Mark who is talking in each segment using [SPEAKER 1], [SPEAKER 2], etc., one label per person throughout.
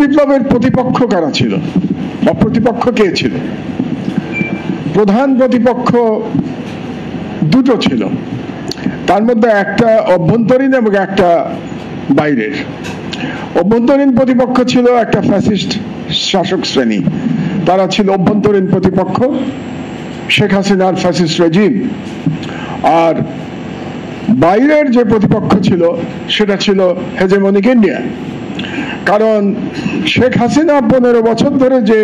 [SPEAKER 1] বিপ্লবের প্রতিপক্ষ কারা ছিল বা প্রতিপক্ষ কে ছিল? প্রধান প্রতিপক্ষ দুটো ছিল, তার মধ্যে একটা অভ্যন্তরীণ এবং একটা বাইরের। অভ্যন্তরীণ প্রতিপক্ষ ছিল একটা ফ্যাসিস্ট শাসক শ্রেণী, তারা ছিল অভ্যন্তরীণ প্রতিপক্ষ, শেখ হাসিনার ফ্যাসিস্ট রেজিম। আর বাইরের যে প্রতিপক্ষ ছিল সেটা ছিল হেজেমনিক ইন্ডিয়া। কারণ শেখ হাসিনা 15 বছর ধরে যে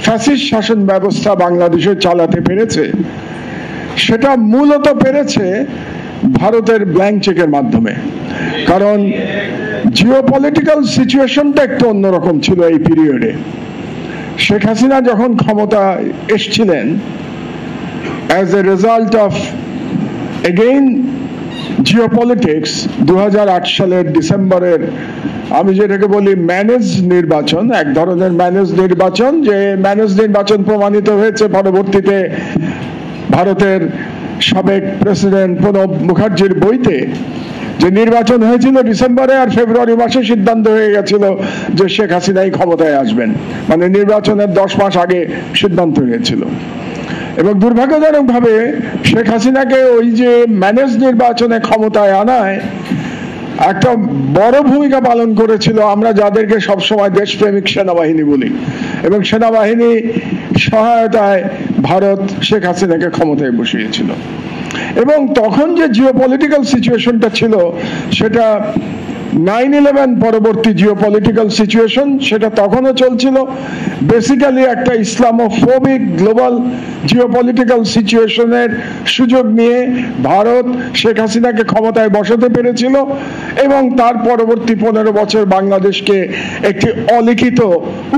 [SPEAKER 1] ফ্যাসিস্ট শাসন ব্যবস্থা বাংলাদেশে চালাতে পেরেছে, সেটা মূলত পেরেছে ভারতের ব্ল্যাঙ্ক চেকের মাধ্যমে। কারণ জিওপলিটিক্যাল সিচুয়েশনটা একটু অন্যরকম ছিল এই পিরিয়ডে। শেখ হাসিনা যখন ক্ষমতা এসেছিলেন, as a result of again geopolitics, 2008 সালের ডিসেম্বরের, আমি যেটাকে বলি ম্যানেজ নির্বাচন, এক ধরনের ম্যানেজ নির্বাচন, যে ম্যানেজ নির্বাচন প্রমাণিত হয়েছে পরবর্তীতে ভারতের সাবেক প্রেসিডেন্ট প্রণব মুখার্জির বইতে, যে নির্বাচন হয়েছিল ডিসেম্বরে, আর ফেব্রুয়ারি মাসে সিদ্ধান্ত হয়ে গেছিল যে শেখ হাসিনাই ক্ষমতায় আসবেন, মানে নির্বাচনের 10 মাস আগে সিদ্ধান্ত হয়েছিল। এবং দুর্ভাগ্যজনক ভাবে শেখ হাসিনাকে ওই যে ম্যানেজ নির্বাচনে ক্ষমতায় আনায় একটা বড় ভূমিকা পালন করেছিল আমরা যাদেরকে সবসময় দেশপ্রেমিক সেনাবাহিনী বলি, এবং সেনাবাহিনী সহায়তায় ভারত শেখ হাসিনাকে ক্ষমতায় বসিয়েছিল। এবং তখন যে জিওপলিটিক্যাল সিচুয়েশনটা ছিল, সেটা 9/11 পরবর্তী জিওপলিটিক্যাল সিচুয়েশন, সেটা তখনও চলছিল। বেসিক্যালি একটা ইসলামোফোবিক গ্লোবাল জিওপলিটিক্যাল সিচুয়েশনের সুযোগ নিয়ে ভারত শেখ হাসিনাকে ক্ষমতায় বসাতে পেরেছিল, এবং তার পরবর্তী 15 বছর বাংলাদেশকে একটি অলিখিত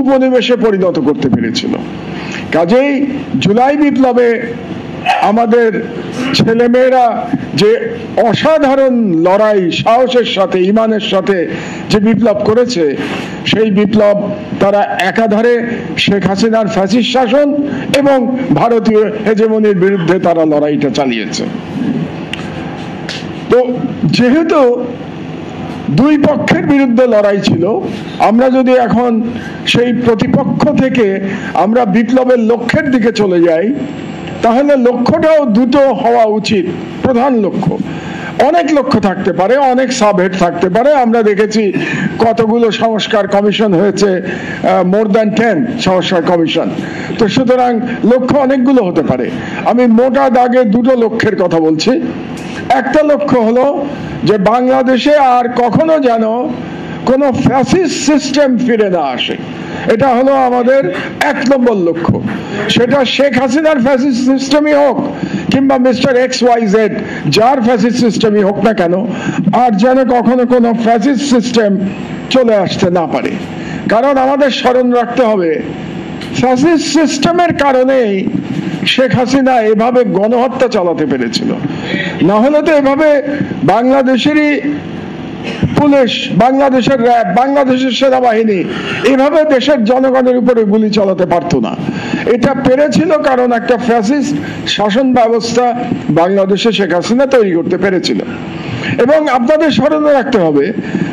[SPEAKER 1] উপনিবেশে পরিণত করতে পেরেছিল। কাজেই জুলাই বিপ্লবে আমাদের ছেলেমেয়েরা যে অসাধারণ লড়াই, সাহসের সাথে, ইমানের সাথে যে বিপ্লব করেছে, সেই বিপ্লব তারা একাধারে শেখ হাসিনার ফ্যাসিস্ট শাসন এবং ভারতীয় হেজেমনির বিরুদ্ধে তারা লড়াইটা চালিয়েছে। তো যেহেতু দুই পক্ষের বিরুদ্ধে লড়াই ছিল, আমরা যদি এখন সেই প্রতিপক্ষ থেকে আমরা বিপ্লবের লক্ষ্যের দিকে চলে যাই, তাহলে লক্ষ্যটাও দুটো হওয়া উচিত। প্রধান লক্ষ্য, অনেক লক্ষ্য থাকতে পারে, অনেক সাবহেড থাকতে পারে। আমরা দেখেছি কতগুলো সংস্কার কমিশন হয়েছে, মোর দ্যান 10 সংস্কার কমিশন। তো সুতরাং লক্ষ্য অনেকগুলো হতে পারে। আমি মোটা দাগে দুটো লক্ষ্যের কথা বলছি। একটা লক্ষ্য হলো যে বাংলাদেশে আর কখনো যেন কোনো ফ্যাসিস্ট সিস্টেম ফিরে না আসে, এটা হলো আমাদের 1 নম্বর লক্ষ্য। সেটা শেখ হাসিনার ফ্যাসিস্ট সিস্টেমই হোক কিংবা মিস্টার XYZ যার ফ্যাসিস্ট সিস্টেমই হোক না কেন, আর যেন কখনো কোনো ফ্যাসিস্ট সিস্টেম চলে আসতে না পারে। কারণ আমাদের স্মরণ রাখতে হবে, ফ্যাসিস্ট সিস্টেমের কারণেই শেখ হাসিনা এভাবে গণহত্যা চালাতে পেরেছিল। না হলে তো এভাবে বাংলাদেশেরই পুলিশ, বাংলাদেশের র্যাব, বাংলাদেশের সেনাবাহিনী এভাবে দেশের জনগণের উপরে গুলি চালাতে পারতো না। এটা পেরেছিল কারণ একটা ফ্যাসিস্ট শাসন ব্যবস্থা বাংলাদেশে শেখ হাসিনা তৈরি করতে পেরেছিল। এবং আপনাদের স্মরণে রাখতে হবে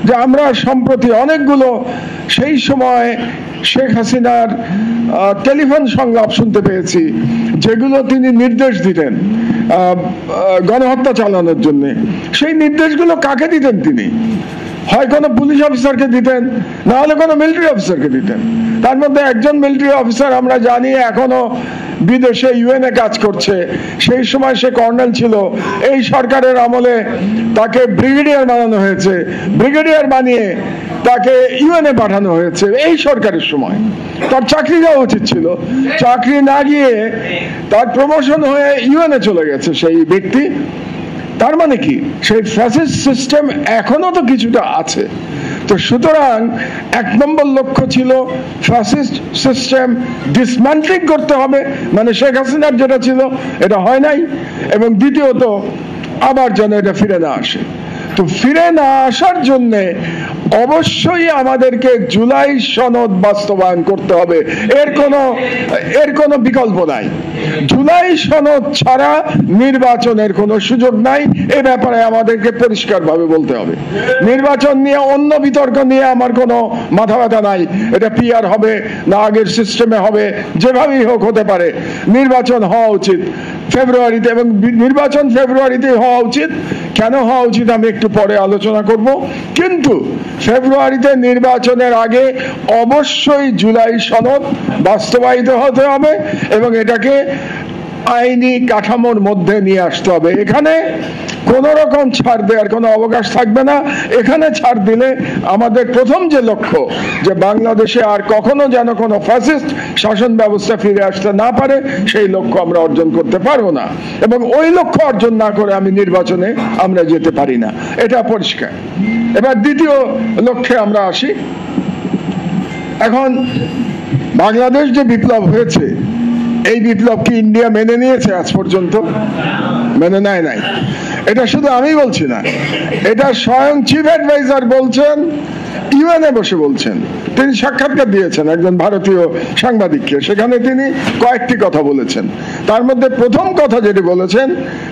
[SPEAKER 1] যে আমরা সম্প্রতি অনেকগুলো সেই সময় শেখ হাসিনার টেলিফোন সংলাপ শুনতে পেয়েছি, যেগুলো তিনি নির্দেশ দিতেন গণহত্যা চালানোর জন্য। সেই নির্দেশগুলো কাকে দিতেন তিনি? হয় কোনো পুলিশ অফিসারকে দিতেন, না হলে কোনো মিলিটারি অফিসারকে দিতেন। তার মধ্যে একজন মিলিটারি অফিসার আমরা জানি এখনো বিদেশে UN-এ কাজ করছে। সেই সময় সে কর্নেল ছিল, এই সরকারের আমলে তাকে ব্রিগেডিয়ার বানানো হয়েছে, ব্রিগেডিয়ার বানিয়ে তাকে UN-এ পাঠানো হয়েছে এই সরকারের সময়। তার চাকরি যাওয়া উচিত ছিল, চাকরি না গিয়ে তার প্রমোশন হয়ে UN-এ চলে গেছে সেই ব্যক্তি। তার মানে কি, সেই ফ্যাসিস্ট সিস্টেম এখনো তো কিছুটা আছে। তো সুতরাং 1 নম্বর লক্ষ্য ছিল ফ্যাসিস্ট সিস্টেম ডিসম্যান্টলিং করতে হবে, মানে শেখ হাসিনার যেটা ছিল এটা হয় নাই, এবং দ্বিতীয়ত আবার যেন এটা ফিরে না আসে। তো ফিরে না আসার জন্য অবশ্যই আমাদেরকে জুলাই সনদ বাস্তবায়ন করতে হবে, এর কোনো বিকল্প নাই। জুলাই সনদ ছাড়া নির্বাচনের কোনো সুযোগ নাই, এ ব্যাপারে আমাদেরকে পরিষ্কারভাবে বলতে হবে। নির্বাচন নিয়ে অন্য বিতর্ক নিয়ে আমার কোনো মাথা ব্যথা নাই, এটা পিআর হবে না আগের সিস্টেমে হবে, যেভাবেই হোক হতে পারে। নির্বাচন হওয়া উচিত ফেব্রুয়ারিতে, এবং নির্বাচন ফেব্রুয়ারিতে হওয়া উচিত। কেন হওয়া উচিত আমি একটু পরে আলোচনা করব, কিন্তু ফেব্রুয়ারিতে নির্বাচনের আগে অবশ্যই জুলাই সনদ বাস্তবায়িত হতে হবে এবং এটাকে আইনি কাঠামোর মধ্যে নিয়ে আসতে হবে। এখানে কোন রকম ছাড় দেওয়ার কোনো অবকাশ থাকবে না। এখানে ছাড় দিলে আমাদের প্রথম যে লক্ষ্য, যে বাংলাদেশে আর কখনো যেন কোনো ফ্যাসিস্ট শাসন ব্যবস্থা ফিরে আসতে না পারে, সেই লক্ষ্য আমরা অর্জন করতে পারবো না, এবং ওই লক্ষ্য অর্জন না করে আমি নির্বাচনে আমরা যেতে পারি না, এটা পরিষ্কার। এবার দ্বিতীয় লক্ষ্যে আমরা আসি। এখন বাংলাদেশ যে বিপ্লব হয়েছে, এই বিপ্লব কি ইন্ডিয়া মেনে নিয়েছে? আজ পর্যন্ত মেনে নেয় নাই। এটা শুধু আমি বলছি না, এটা স্বয়ং চিফ অ্যাডভাইজার বলছেন, ইউএনএ বসে বলছেন। তিনি সাক্ষাৎকার দিয়েছেন একজন ভারতীয় সাংবাদিককে, সেখানে তিনি কয়েকটি কথা বলেছেন। তার মধ্যে প্রথম কথা যেটি বলেছেন,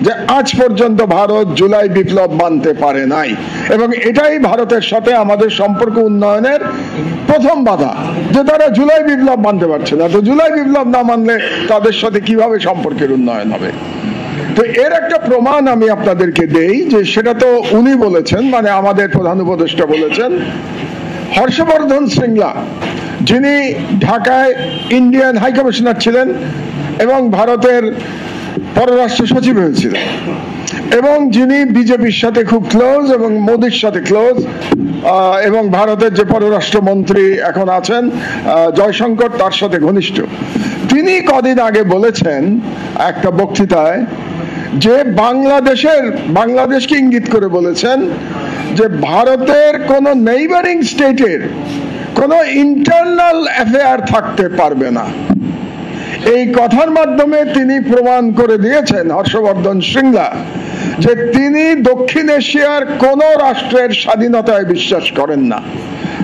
[SPEAKER 1] যে আজ পর্যন্ত ভারত জুলাই বিপ্লব মানতে পারে নাই, এবং এটাই ভারতের সাথে আমাদের সম্পর্ক উন্নয়নের প্রথম বাধা, যে তারা জুলাই বিপ্লব মানতে পারছে না। তো জুলাই বিপ্লব না মানলে তাদের সাথে কিভাবে সম্পর্কের উন্নয়ন হবে? তো এর একটা প্রমাণ আমি আপনাদেরকে দেই, যে সেটা তো উনি বলেছেন, মানে আমাদের প্রধান উপদেষ্টা বলেছেন। হর্ষবর্ধন শ্রিংলা, যিনি ঢাকায় ইন্ডিয়ান হাই কমিশনার ছিলেন এবং ভারতের পররাষ্ট্র সচিব হয়েছিলেন, এবং যিনি বিজেপির সাথে খুব ক্লোজ এবং মোদির সাথে ক্লোজ, এবং ভারতের যে পররাষ্ট্র মন্ত্রী এখন আছেন জয়শঙ্কর, তার সাথে ঘনিষ্ঠ। তিনি কদিন আগে বলেছেন একটা বক্তৃতায়, যে বাংলাদেশকে ইঙ্গিত করে বলেছেন যে ভারতের কোন নেইবারিং স্টেটের কোন ইন্টারনাল অ্যাফেয়ার থাকতে পারবে না। এই কথার মাধ্যমে তিনি প্রমাণ করে দিয়েছেন, হর্ষবর্ধন শ্রিংলা, যে তিনি দক্ষিণ এশিয়ার কোন রাষ্ট্রের স্বাধীনতায় বিশ্বাস করেন না।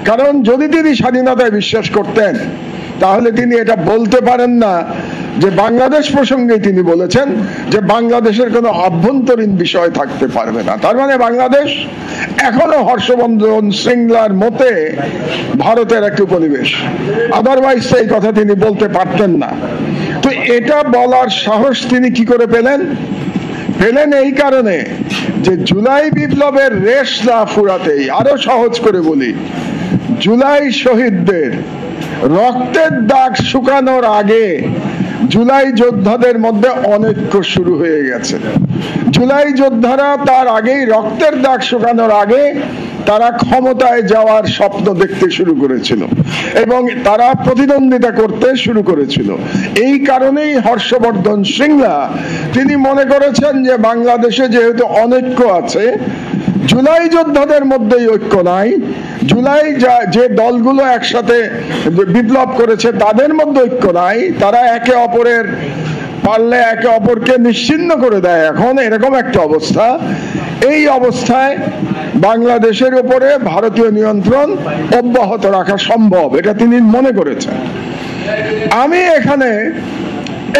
[SPEAKER 1] কারণ যদি তিনি স্বাধীনতায় বিশ্বাস করতেন, তাহলে তিনি এটা বলতে পারেন না যে বাংলাদেশ প্রসঙ্গে তিনি বলেছেন যে বাংলাদেশের কোনো আভ্যন্তরীণ বিষয় থাকতে পারবে না। তার মানে বাংলাদেশ এখনো হর্ষবর্ধন শ্রিংলার মতে ভারতের একটি উপনিবেশ, আদারওয়াইজ এই কথা তিনি বলতে পারতেন না। তো এটা বলার সাহস তিনি কি করে পেলেন এই কারণে, যে জুলাই বিপ্লবের রেশ না ফুরাতেই, আরো সহজ করে বলি, জুলাই শহীদদের রক্তের দাগ শুকানোর আগে জুলাই যোদ্ধাদের মধ্যে অনৈক্য শুরু হয়ে গেছে। জুলাই যোদ্ধারা তার আগেই, রক্তের দাগ শুকানোর আগে, তারা ক্ষমতায় যাওয়ার স্বপ্ন দেখতে শুরু করেছিল এবং তারা প্রতিদ্বন্দ্বিতা করতে শুরু করেছিল। এই কারণেই হর্ষবর্ধন শ্রিংলা তিনি মনে করেছেন যে বাংলাদেশে যেহেতু অনৈক্য আছে, জুলাই যোদ্ধাদের মধ্যেই ঐক্য নাই, জুলাই যে দলগুলো একসাথে বিপ্লব করেছে তাদের মধ্যে ঐক্য নাই, তারা একে অপরের পারলে একে অপরকে নিশ্চিহ্ন করে দেয় এখন, এরকম একটা অবস্থা। এই অবস্থায় বাংলাদেশের উপরে ভারতীয় নিয়ন্ত্রণ অব্যাহত রাখা সম্ভব, এটা তিনি মনে করেছেন। আমি এখানে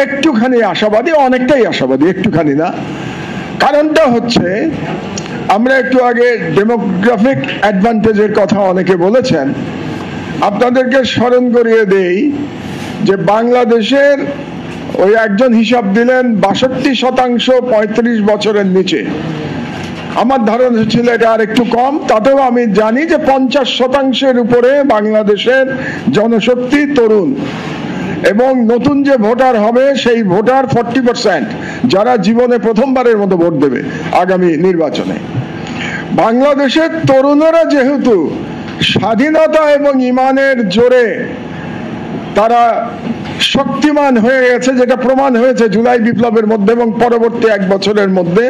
[SPEAKER 1] একটুখানি আশাবাদী, অনেকটাই আশাবাদী, একটুখানি না। কারণটা হচ্ছে, আমরা একটু আগে ডেমোগ্রাফিক অ্যাডভান্টেজের কথা অনেকে বলেছেন, আপনাদেরকে স্মরণ করিয়ে দেই যে বাংলাদেশের ওই একজন হিসাব দিলেন 62% 35 বছরের নিচে। আমার ধারণা ছিল এটা আর একটু কম, তাতেও আমি জানি যে 50% উপরে বাংলাদেশের জনশক্তি তরুণ, এবং নতুন যে ভোটার হবে সেই ভোটার 40%, যারা জীবনে প্রথমবারের মতো ভোট দেবে আগামী নির্বাচনে। বাংলাদেশের তরুণরা যেহেতু স্বাধীনতা এবং ইমানের জোরে তারা শক্তিমান হয়ে গেছে, যেটা প্রমাণ হয়েছে জুলাই বিপ্লবের মধ্যে এবং পরবর্তী 1 বছরের মধ্যে,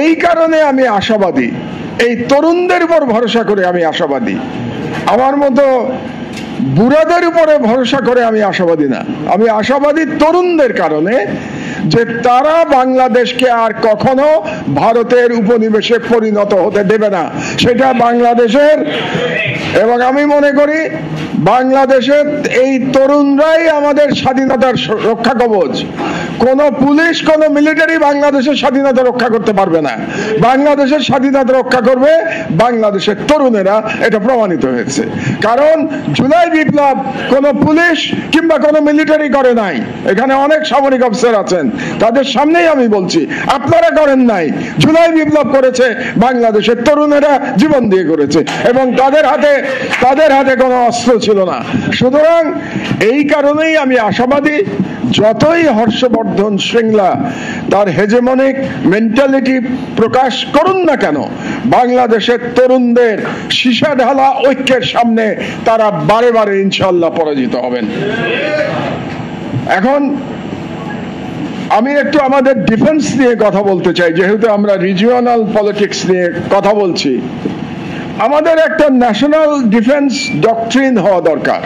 [SPEAKER 1] এই কারণে আমি আশাবাদী। এই তরুণদের উপর ভরসা করে আমি আশাবাদী। আমার মতো বুড়াদের উপরে ভরসা করে আমি আশাবাদী না। আমি আশাবাদী তরুণদের কারণে, যে তারা বাংলাদেশকে আর কখনো ভারতের উপনিবেশে পরিণত হতে দেবে না, সেটা বাংলাদেশের। এবং আমি মনে করি বাংলাদেশের এই তরুণরাই আমাদের স্বাধীনতার রক্ষা কবচ। কোন পুলিশ, কোন মিলিটারি বাংলাদেশের স্বাধীনতা রক্ষা করতে পারবে না। বাংলাদেশের স্বাধীনতা রক্ষা করবে বাংলাদেশের তরুণেরা, এটা প্রমাণিত হয়েছে। কারণ জুলাই বিপ্লব কোন পুলিশ কিংবা কোন মিলিটারি করে নাই। এখানে অনেক সামরিক অফিসার আছেন, তাদের সামনেই আমি বলছি, আপনারা করেন নাই। জুলাই বিপ্লব করেছে বাংলাদেশের তরুণেরা, জীবন দিয়ে করেছে, এবং তাদের হাতে কোনো অস্ত্র ছিল না। সুতরাং এই কারণেই আমি আশাবাদী, যতই হর্ষবর্ধন শ্রীংলা তার হেজেমনিক মেন্টালিটি প্রকাশ করুন না কেন, বাংলাদেশের তরুণদের সীসা ঢালা ঐক্যের সামনে তারা বারে বারে ইনশাআল্লাহ পরাজিত হবেন। এখন আমি একটু আমাদের ডিফেন্স নিয়ে কথা বলতে চাই, যেহেতু আমরা রিজিওনাল পলিটিক্স নিয়ে কথা বলছি। আমাদের একটা ন্যাশনাল ডিফেন্স ডক্ট্রিন হওয়া দরকার।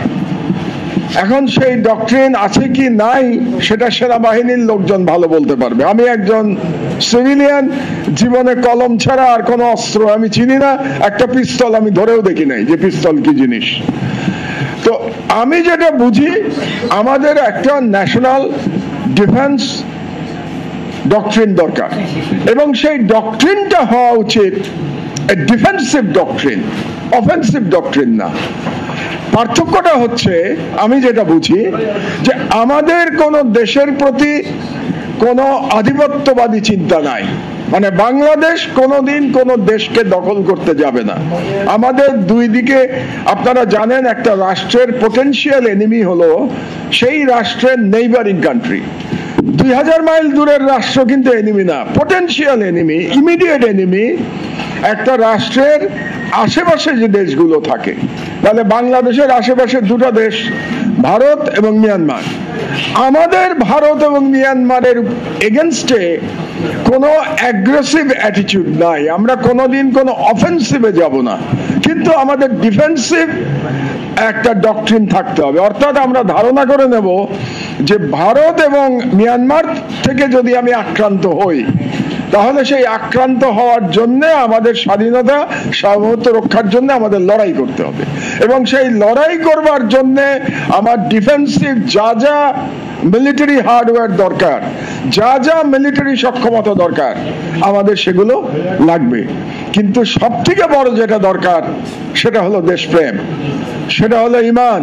[SPEAKER 1] এখন সেই ডক্ট্রিন আছে কি নাই সেটা সেনাবাহিনীর লোকজন ভালো বলতে পারবে। আমি একজন সিভিলিয়ান, জীবনে কলম ছাড়া আর কোনো অস্ত্র আমি চিনি না, একটা পিস্তল আমি ধরেও দেখি নাই যে পিস্তল কি জিনিস। তো আমি যেটা বুঝি, আমাদের একটা ন্যাশনাল ডিফেন্স ডক্ট্রিন দরকার, এবং সেই ডক্ট্রিনটা হওয়া উচিত ডিফেন্সিভ ডক্ট্রিন, অফেন্সিভ ডক্ট্রিন না। পার্থক্যটা হচ্ছে, আমি যেটা বুঝি, যে আমাদের কোন দেশের প্রতি কোনো আধিপত্যবাদী চিন্তা নাই। মানে বাংলাদেশ কোনোদিন কোনো দেশকে দখল করতে যাবে না। আমাদের দুই দিকে, আপনারা জানেন, একটা রাষ্ট্রের পোটেনশিয়াল এনিমি হলো সেই রাষ্ট্রের নেইবারিং কান্ট্রি। 2000 মাইল দূরের রাষ্ট্র কিন্তু এনিমি না, পোটেনশিয়াল এনিমি, ইমিডিয়েট এনিমি একটা রাষ্ট্রের আশেপাশে যে দেশগুলো থাকে। তাহলে বাংলাদেশের আশেপাশে দুটো দেশ, ভারত এবং মিয়ানমার। আমাদের ভারত এবং মিয়ানমারের এগেনস্টে কোনো অ্যাগ্রেসিভ অ্যাটিটিউড নাই, আমরা কোনোদিন কোনো অফেন্সিভে যাব না, কিন্তু আমাদের ডিফেন্সিভ একটা ডক্ট্রিন থাকতে হবে। অর্থাৎ আমরা ধারণা করে নেব যে ভারত এবং মিয়ানমার থেকে যদি আমি আক্রান্ত হই, তাহলে সেই আক্রান্ত হওয়ার জন্য আমাদের স্বাধীনতা সার্বভৌমত্ব রক্ষার জন্য আমাদের লড়াই করতে হবে, এবং সেই লড়াই করবার জন্য আমার ডিফেন্সিভ যা যা মিলিটারি হার্ডওয়্যার দরকার, যা যা মিলিটারি সক্ষমতা দরকার, আমাদের সেগুলো লাগবে। কিন্তু সব থেকে বড় যেটা দরকার সেটা হলো দেশপ্রেম, সেটা হলো ঈমান,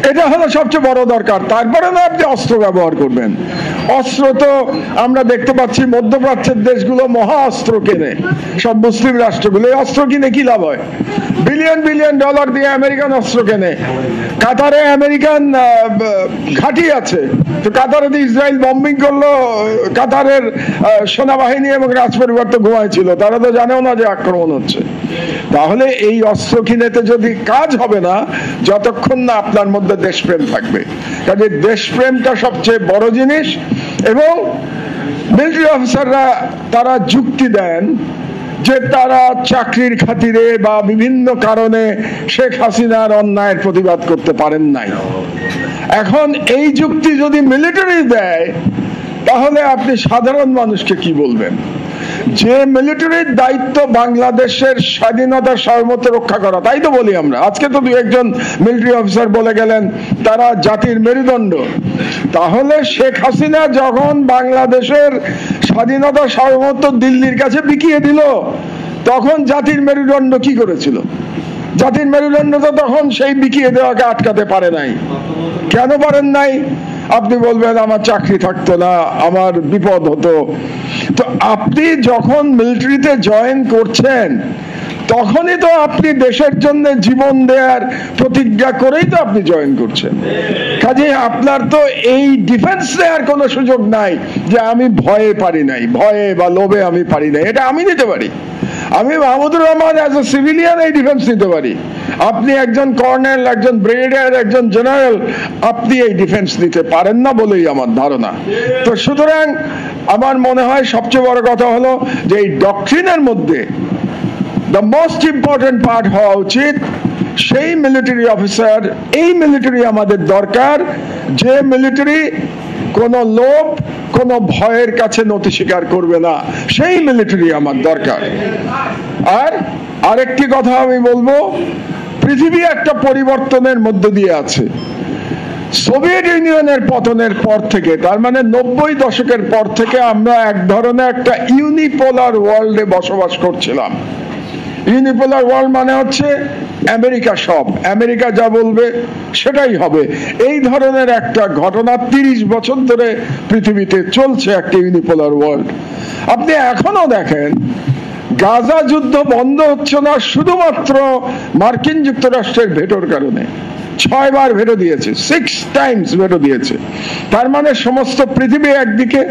[SPEAKER 1] এটা হলো সবচেয়ে বড় দরকার। তারপরে না আপনি অস্ত্র ব্যবহার করবেন। অস্ত্র তো আমরা দেখতে পাচ্ছি মধ্যপ্রাচ্যের দেশগুলো মহা অস্ত্র কেনে, সব মুসলিম রাষ্ট্রগুলো। এই অস্ত্র কিনে কি লাভ হয়? বিলিয়ন বিলিয়ন ডলার দিয়ে আমেরিকান অস্ত্র কেনে। কাতারে আমেরিকান ঘাঁটি আছে, তো কাতারে ইসরায়েল বম্বিং করলো, কাতারের সেনাবাহিনী এবং রাজপরিবার তো ঘুমাইছিল, তারা তো জানেও না যে আক্রমণ হচ্ছে। তাহলে এই অস্ত্র কিনেতে যদি কাজ হবে না যতক্ষণ না আপনার মধ্যে দেশপ্রেম থাকবে। কাজে দেশপ্রেমটা সবচেয়ে বড় জিনিস। এবং মিলিটারি অফিসাররা তারা যুক্তি দেন যে তারা চাকরির খাতিরে বা বিভিন্ন কারণে শেখ হাসিনার অন্যায়ের প্রতিবাদ করতে পারেন নাই। এখন এই যুক্তি যদি মিলিটারি দেয়, তাহলে আপনি সাধারণ মানুষকে কি বলবেন? যে মিলিটারির দায়িত্ব বাংলাদেশের স্বাধীনতা সার্বভৌমত্ব রক্ষা করা, তাই তো বলি আমরা। আজকে তো 2-1 মিলিটারি অফিসার বলে গেলেন তারা জাতির মেরুদণ্ড। তাহলে শেখ হাসিনা যখন বাংলাদেশের স্বাধীনতা সার্বভৌমত্ব দিল্লির কাছে বিকিয়ে দিল, তখন জাতির মেরুদণ্ড কি করেছিল? জাতির মেরুদণ্ড তো তখন সেই বিকিয়ে দেওয়াকে আটকাতে পারে নাই। কেন পারেন নাই? আপনি বলবেন আমার চাকরি থাকতো না, আমার বিপদ হতো। তো আপনি যখন মিলিটারিতে জয়েন করছেন, তখনই তো আপনি দেশের জন্য জীবন দেওয়ার প্রতিজ্ঞা করেই তো আপনি জয়েন করছেন। কাজে আপনার তো এই ডিফেন্স নেওয়ার কোনো সুযোগ নাই যে আমি ভয়ে পারি নাই, ভয়ে বা লোভে আমি পারি নাই। এটা আমি নিতে পারি। আমি Mahmudur Rahman as a civilian এই ডিফেন্স নিতে পারি। আপনি একজন কর্নেল, একজন ব্রিগেডিয়ার, একজন জেনারেল, আপনি এই ডিফেন্স নিতে পারেন না বলেই আমার ধারণা। তো সুতরাং আমার মনে হয় সবচেয়ে বড় কথা হলো যে এই ডক্ট্রিনের মধ্যে দ্য মোস্ট ইম্পর্টেন্ট পার্ট হওয়া উচিত সেই মিলিটারি অফিসার। এই মিলিটারি আমাদের দরকার যে মিলিটারি কোন লোভ, কোন ভয়ের কাছে নতি স্বীকার করবে না, সেই মিলিটারি আমার দরকার। আর আরেকটি কথা আমি বলবো, পৃথিবী একটা পরিবর্তনের মধ্য দিয়ে আছে। সোভিয়েত ইউনিয়নের পতনের পর থেকে, তার মানে 90 দশকের পর থেকে আমরা এক ধরনের একটা ইউনিপোলার ওয়ার্ল্ডে বসবাস করছিলাম। ইউনিপোলার ওয়ার্ল্ড মানে হচ্ছে আমেরিকা সব, আমেরিকা যা বলবে সেটাই হবে, এই ধরনের একটা ঘটনা 30 বছর ধরে পৃথিবীতে চলছে, একটা ইউনিপোলার ওয়ার্ল্ড। আপনি এখনো দেখেন গাজা যুদ্ধ বন্ধ হচ্ছে না শুধুমাত্র মার্কিন যুক্তরাষ্ট্রের ভেটোর কারণে। 6 বার ভেটো দিয়েছে, 6 টাইমস ভেটো দিয়েছে। তার মানে সমস্ত পৃথিবী একদিকে,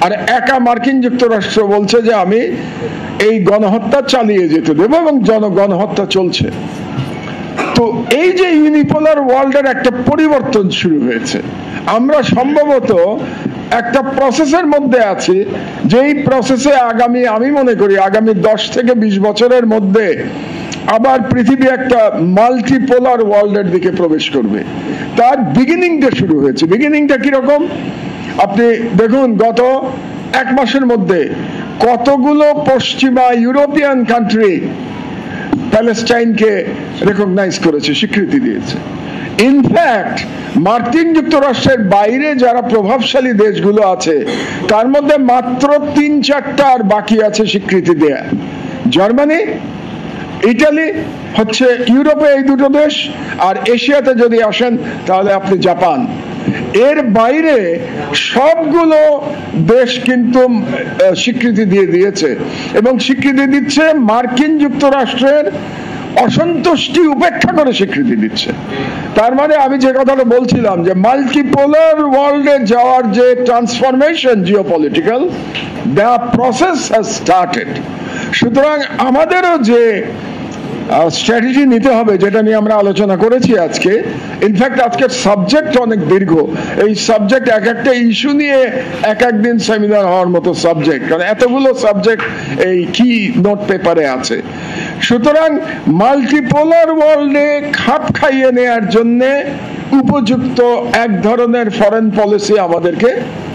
[SPEAKER 1] আর একা মার্কিন যুক্তরাষ্ট্র বলছে যে আমি এই গণহত্যা চালিয়ে যেতে দেব, এবং গণহত্যা চলছে। তো এই যে ইউনিপোলার ওয়ার্ল্ডের একটা পরিবর্তন শুরু হয়েছে, আমরা সম্ভবত একটা প্রসেসের মধ্যে আছি, যেই প্রসেসে আমি মনে করি আগামী 10 থেকে 20 বছরের মধ্যে আবার পৃথিবী একটা মাল্টিপোলার ওয়ার্ল্ডের দিকে প্রবেশ করবে। তার বিগিনিংটা শুরু হয়েছে। বিগিনিংটা কিরকম আপনি দেখুন, গত 1 মাসের মধ্যে কতগুলো পশ্চিমা ইউরোপিয়ান কান্ট্রি প্যালেস্টাইনকে রেকগনাইজ করেছে, স্বীকৃতি দিয়েছে। ইনফ্যাক্ট মার্কিন যুক্তরাষ্ট্রের বাইরে যারা প্রভাবশালী দেশগুলো আছে তার মধ্যে মাত্র 3-4টা আর বাকি আছে স্বীকৃতি দেয়া। জার্মানি, ইটালি হচ্ছে ইউরোপে এই দুটো দেশ, আর এশিয়াতে যদি আসেন তাহলে আপনি জাপান। এর বাইরে সবগুলো দেশ কিন্তু স্বীকৃতি দিয়ে দিয়েছে, এবং স্বীকৃতি দিচ্ছে মার্কিন যুক্তরাষ্ট্রের অসন্তুষ্টি উপেক্ষা করে স্বীকৃতি দিচ্ছে। তার মানে আমি যে কথাটা বলছিলাম যে মাল্টিপোলার ওয়ার্ল্ডে যাওয়ার যে transformation geopolitical, the process has started. সুতরাং আমাদেরও যে স্ট্র্যাটেজি নিতে হবে, যেটা নিয়ে আমরা আলোচনা করেছি আজকে, ইনফ্যাক্ট আজকের সাবজেক্ট অনেক দীর্ঘ। এই সাবজেক্ট এক একটা ইস্যু নিয়ে এক একদিন সেমিনার হওয়ার মতো সাবজেক্ট, কারণ এতগুলো সাবজেক্ট এই কি নোট পেপারে আছে। সুতরাং মাল্টিপোলার ওয়ার্ল্ডে খাপ খাইয়ে নেয়ার জন্য উপযুক্ত এক ধরনের ফরেন পলিসি আমাদেরকে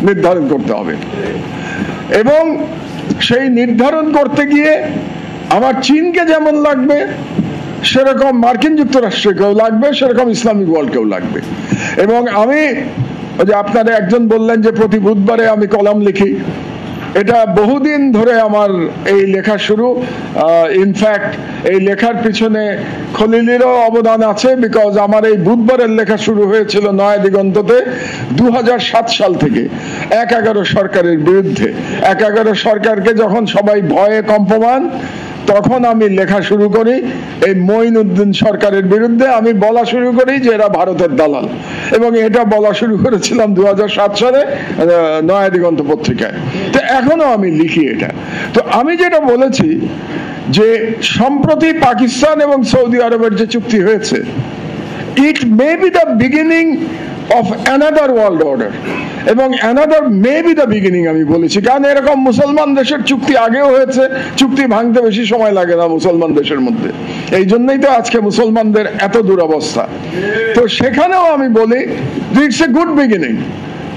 [SPEAKER 1] নির্ধারণ করতে হবে, এবং সেই নির্ধারণ করতে গিয়ে আমার চীনকে যেমন লাগবে সেরকম মার্কিন যুক্তরাষ্ট্রকেও লাগবে, সেরকম ইসলামিক ওয়ার্ল্ডকেও লাগবে। এবং আমি যে আপনারা একজন বললেন যে প্রতি বুধবারে আমি কলাম লিখি, এটা বহুদিন ধরে আমার এই লেখা শুরু। ইনফ্যাক্ট এই লেখার পিছনে খলিলেরও অবদান আছে, বিকজ আমার এই বুধবারের লেখা শুরু হয়েছিল নয়া দিগন্ততে 2007 সাল থেকে 1-11 সরকারের বিরুদ্ধে। 1-11 সরকারকে যখন সবাই ভয়ে কম্পমান, তখন আমি লেখা শুরু করি এই মঈনুদ্দিন সরকারের বিরুদ্ধে। আমি বলা শুরু করি যে এরা ভারতের দালাল, এবং এটা বলা শুরু করেছিলাম 2007 সালে নয়া দিগন্ত পত্রিকায়। তো এখনো আমি লিখি এটা। তো আমি যেটা বলেছি যে সম্প্রতি পাকিস্তান এবং সৌদি আরবের যে চুক্তি হয়েছে, it may be the beginning of another world order, এবং another may be the beginning আমি বলেছি, কারণ এরকম মুসলমান দেশের চুক্তি আগেও হয়েছে, চুক্তি ভাঙতে বেশি সময় লাগে না মুসলমান দেশের মধ্যে। এই জন্যই তো আজকে মুসলমানদের এত দুরবস্থা। তো সেখানেও আমি বলি it's a good beginning.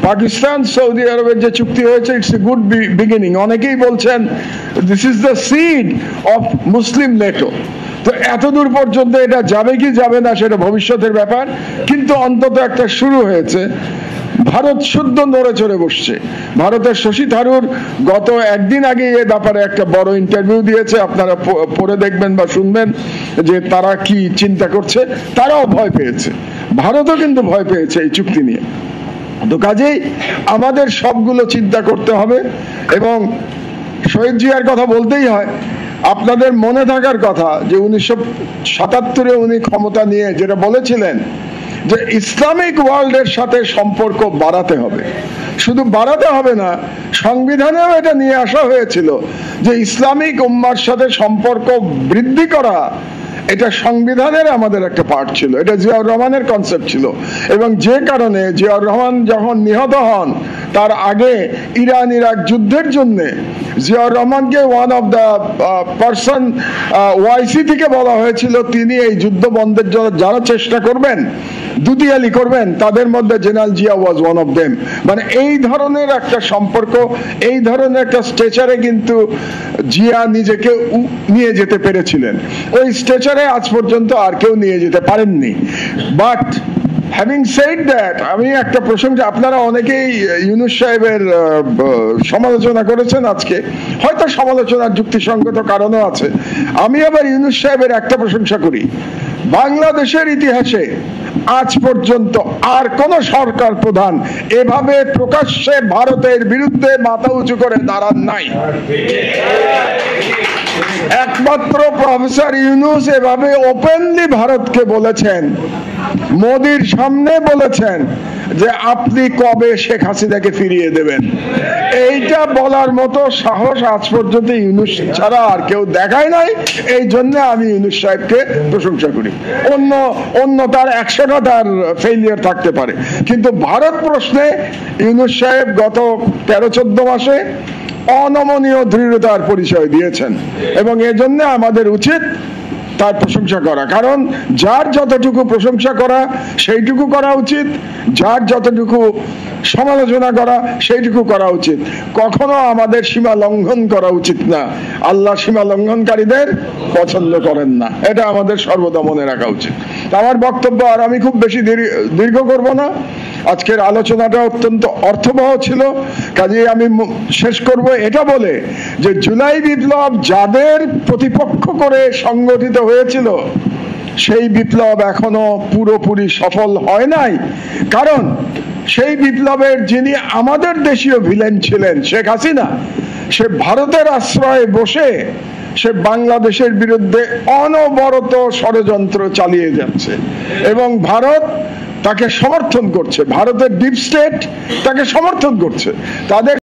[SPEAKER 1] Pakistan Saudi আরবের যে চুক্তি হয়েছে, ইটস এ গুড বিগিনিং। অনেকেই বলছেন this is the seed of Muslim NATO. তো এতদূর পর্যন্ত এটা যাবে কি যাবে না সেটা ভবিষ্যতের ব্যাপার, কিন্তু অন্তত একটা শুরু হয়েছে। ভারত শুদ্ধ নড়ে চড়ে বসছে। ভারতের শশী থারুর গত একদিন আগে এ ব্যাপারে একটা বড় ইন্টারভিউ দিয়েছে, আপনারা পড়ে দেখবেন বা শুনবেন যে তারা কি চিন্তা করছে। তারাও ভয় পেয়েছে, ভারতও কিন্তু ভয় পেয়েছে এই চুক্তি নিয়ে। তো কাজেই আমাদের সবগুলো চিন্তা করতে হবে। এবং শহীদ জিয়ার কথা বলতেই হয়, আপনাদের মনে থাকার কথা যে 1977-এ উনি ক্ষমতা নিয়ে যেটা বলেছিলেন যে ইসলামিক ওয়ার্ল্ডের সাথে সম্পর্ক বাড়াতে হবে। শুধু বাড়াতে হবে না, সংবিধানেও এটা নিয়ে আসা হয়েছিল যে ইসলামিক উম্মার সাথে সম্পর্ক বৃদ্ধি করা, এটা সংবিধানের আমাদের একটা পার্ট ছিল। এটা জিয়াউর রহমানের কনসেপ্ট ছিল। এবং যে কারণে জিয়াউর রহমান যখন নিহত হন, তার আগে ইরান ইরাক যুদ্ধের জন্য জিয়াউর রহমানকে ওয়ান অফ দ্য পারসন ওয়াইসি থেকে বলা হয়েছিল তিনি এই যুদ্ধ বন্ধের জন্য যারা চেষ্টা করবেন দুতিয়ালি করবেন, তাদের মধ্যে general Zia was one of them. মানে এই ধরনের একটা সম্পর্ক, এই ধরনের একটা স্ট্রেচারে কিন্তু জিয়া নিজেকে নিয়ে যেতে পেরেছিলেন। ওই স্ট্রেচারে আজ পর্যন্ত আর কেউ নিয়ে যেতে পারেননি। বাট হ্যাভিং সেড দ্যাট, আমি একটা প্রসঙ্গে, আপনারা অনেকেই ইউনূস সাহেবের সমালোচনা করেছেন আজকে, হয়তো সমালোচনার যুক্তিসঙ্গত কারণও আছে। আমি আবার ইউনূস সাহেবের একটা প্রশংসা করি, বাংলাদেশের ইতিহাসে আজ পর্যন্ত আর কোন সরকার প্রধান এভাবে প্রকাশ্যে ভারতের বিরুদ্ধে মাথা উঁচু করে দাঁড়ান নাই। একমাত্র প্রফেসর ইউনূস এভাবে ওপেনলি ভারতকে বলেছেন, মোদির সামনে বলেছেন যে আপনি কবে শেখ হাসিনাকে ফিরিয়ে দেবেন। এইটা বলার মতো সাহস আজ পর্যন্ত ইউনূস ছাড়া আর কেউ দেখায় নাই। এই জন্য আমি ইউনূস সাহেবকে প্রশংসা করি। অন্য তার 100টা তার ফেইলিয়ার থাকতে পারে, কিন্তু ভারত প্রশ্নে ইউনূস সাহেব গত 13-14 মাসে অনমনীয় দৃঢ়তার পরিচয় দিয়েছেন, এবং এজন্য আমাদের উচিত তার প্রশংসা করা। কারণ যার যতটুকু প্রশংসা করা সেইটুকু করা উচিত, যার যতটুকু সমালোচনা করা সেইটুকু করা উচিত। কখনো আমাদের সীমা লঙ্ঘন করা উচিত না। আল্লাহ সীমা লঙ্ঘনকারীদের পছন্দ করেন না, এটা আমাদের সর্বদা মনে রাখা উচিত। আমার বক্তব্য আর আমি খুব বেশি দীর্ঘ করব না। আজকের আলোচনাটা অত্যন্ত অর্থবহ ছিল, কাজেই আমি শেষ করব এটা বলে যে জুলাই বিপ্লব যাদের প্রতিপক্ষ করে সংগঠিত হয়েছিল, সেই বিপ্লব এখনো পুরোপুরি সফল হয় নাই। কারণ সেই বিপ্লবের যিনি আমাদের দেশীয় ভিলেন ছিলেন, শেখ হাসিনা, সে ভারতের আশ্রয়ে বসে সে বাংলাদেশের বিরুদ্ধে অনবরত ষড়যন্ত্র চালিয়ে যাচ্ছে, এবং ভারত তাকে সমর্থন করছে, ভারতের ডিপ স্টেট তাকে সমর্থন করছে। তাদের